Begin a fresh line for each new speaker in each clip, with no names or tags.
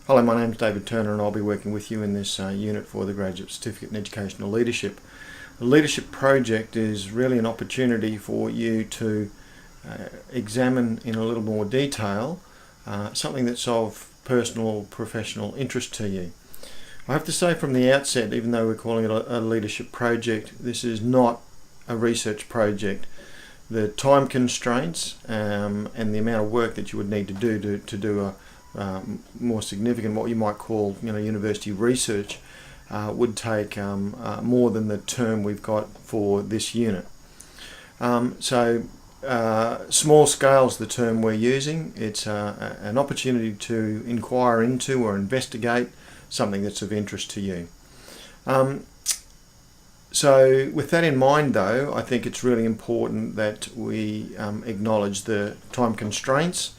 Hello, my name is David Turner and I'll be working with you in this unit for the Graduate Certificate in Educational Leadership. The Leadership Project is really an opportunity for you to examine in a little more detail something that's of personal or professional interest to you. I have to say from the outset, even though we're calling it a leadership project, this is not a research project. The time constraints and the amount of work that you would need to do a more significant, what you might call, university research, would take more than the term we've got for this unit. So small scale is the term we're using. It's an opportunity to inquire into or investigate something that's of interest to you. So with that in mind though, I think it's really important that we acknowledge the time constraints.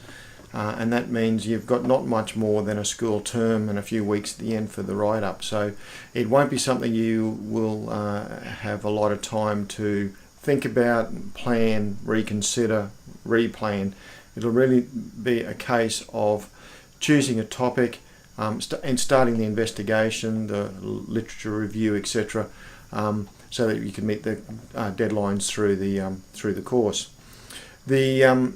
And that means you've got not much more than a school term and a few weeks at the end for the write-up. So it won't be something you will have a lot of time to think about, plan, reconsider, replan. It'll really be a case of choosing a topic and starting the investigation, the literature review, etc., so that you can meet the deadlines through the course. The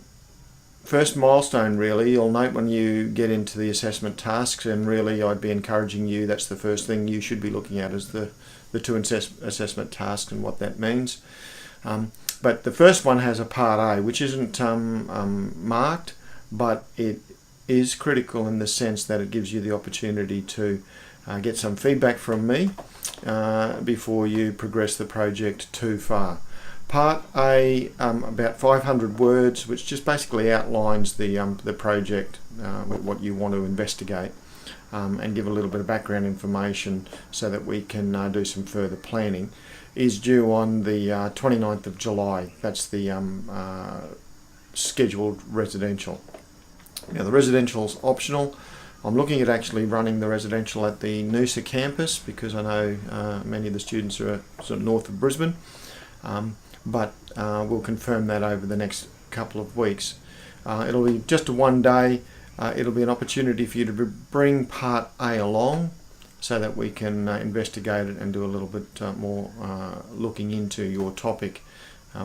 first milestone, really, you'll note when you get into the assessment tasks, and really I'd be encouraging you, that's the first thing you should be looking at, is the two assessment tasks and what that means. But the first one has a part A, which isn't marked, but it is critical in the sense that it gives you the opportunity to get some feedback from me before you progress the project too far. Part A, about 500 words, which just basically outlines the project, what you want to investigate, and give a little bit of background information so that we can do some further planning, is due on the 29th of July. That's the scheduled residential. Now the residential's optional. I'm looking at actually running the residential at the Noosa campus because I know many of the students are sort of north of Brisbane. But we'll confirm that over the next couple of weeks. It'll be just a one day. It'll be an opportunity for you to bring part A along so that we can investigate it and do a little bit more looking into your topic,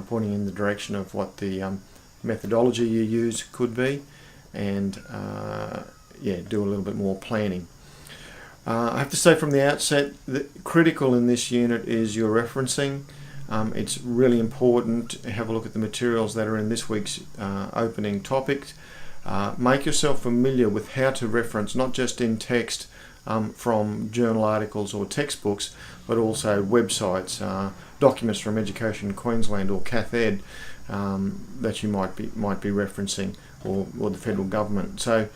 pointing in the direction of what the methodology you use could be, and do a little bit more planning. I have to say from the outset that critical in this unit is your referencing. It's really important to have a look at the materials that are in this week's opening topics. Make yourself familiar with how to reference, not just in text from journal articles or textbooks, but also websites, documents from Education Queensland or CathEd that you might be referencing, or the federal government. So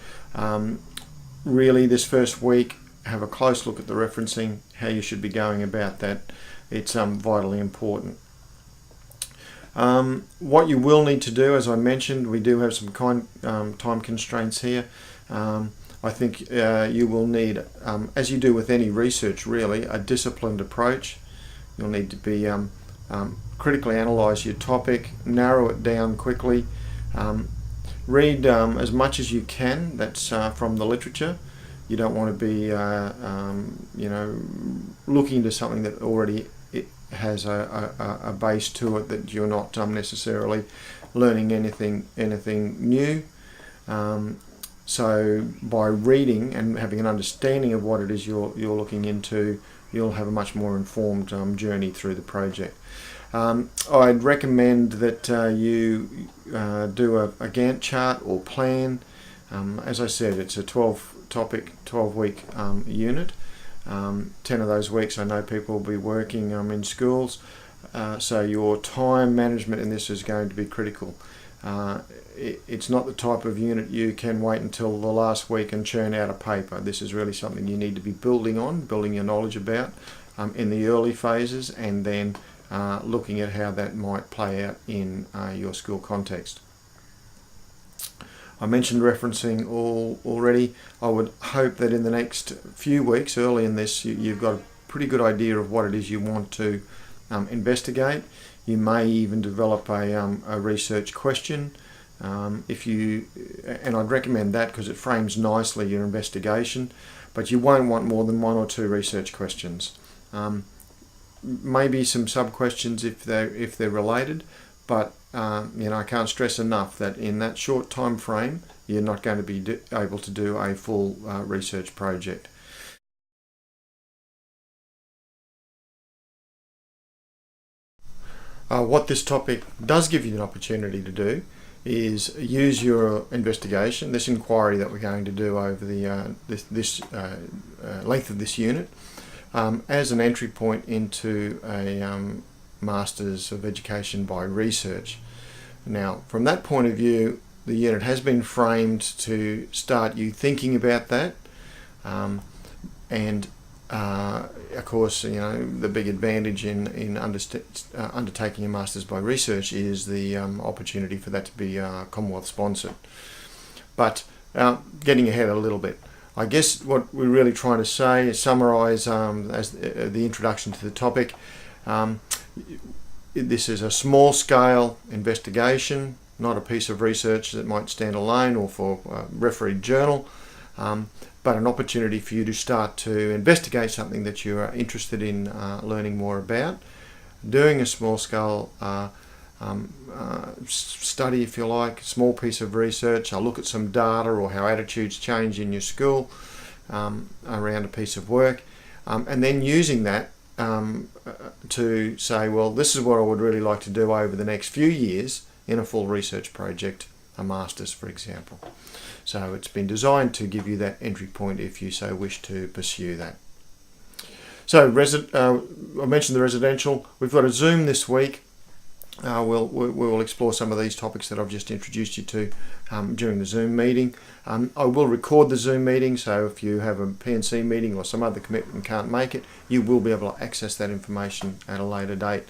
really this first week, have a close look at the referencing, how you should be going about that. It's vitally important. What you will need to do, as I mentioned, we do have some time constraints here. I think you will need, as you do with any research really, a disciplined approach. You'll need to be critically analyse your topic, narrow it down quickly, read as much as you can that's from the literature. You don't want to be looking into something that already has a base to it, that you're not necessarily learning anything new. So by reading and having an understanding of what it is you're looking into, you'll have a much more informed journey through the project. I'd recommend that you do a Gantt chart or plan. As I said, it's a 12-week unit. 10 of those weeks I know people will be working in schools, so your time management in this is going to be critical. It's not the type of unit you can wait until the last week and churn out a paper. This is really something you need to be building your knowledge about in the early phases, and then looking at how that might play out in your school context. I mentioned referencing already. I would hope that in the next few weeks, early in this, you've got a pretty good idea of what it is you want to investigate. You may even develop a research question And I'd recommend that because it frames nicely your investigation, but you won't want more than 1 or 2 research questions. Maybe some sub-questions if they're related, but I can't stress enough that in that short time frame, you're not going to be able to do a full research project. What this topic does give you an opportunity to do is use your investigation, this inquiry that we're going to do over the this length of this unit, as an entry point into a Masters of Education by Research. Now, from that point of view, the unit has been framed to start you thinking about that, and of course, the big advantage in undertaking a Masters by Research is the opportunity for that to be Commonwealth sponsored. But getting ahead a little bit, I guess what we're really trying to say is summarise as the introduction to the topic. This is a small-scale investigation, not a piece of research that might stand alone or for a refereed journal, but an opportunity for you to start to investigate something that you are interested in learning more about, doing a small-scale study, if you like, a small piece of research. I'll look at some data or how attitudes change in your school around a piece of work, and then using that to say, well, this is what I would really like to do over the next few years in a full research project, a Masters, for example. So it's been designed to give you that entry point if you so wish to pursue that. So I mentioned the residential. We've got a Zoom this week. We'll explore some of these topics that I've just introduced you to during the Zoom meeting. I will record the Zoom meeting, so if you have a P&C meeting or some other commitment and can't make it, you will be able to access that information at a later date.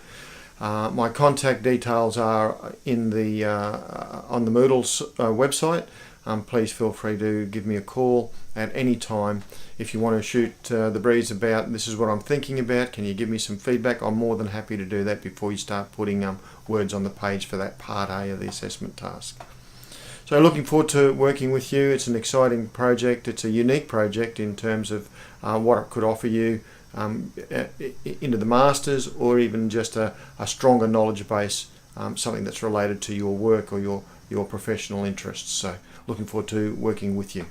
My contact details are in the on the Moodle's website. Please feel free to give me a call at any time. If you want to shoot the breeze about, this is what I'm thinking about, can you give me some feedback? I'm more than happy to do that before you start putting words on the page for that part A of the assessment task. So looking forward to working with you. It's an exciting project. It's a unique project in terms of what it could offer you into the Masters, or even just a stronger knowledge base, something that's related to your work or your professional interests. So looking forward to working with you.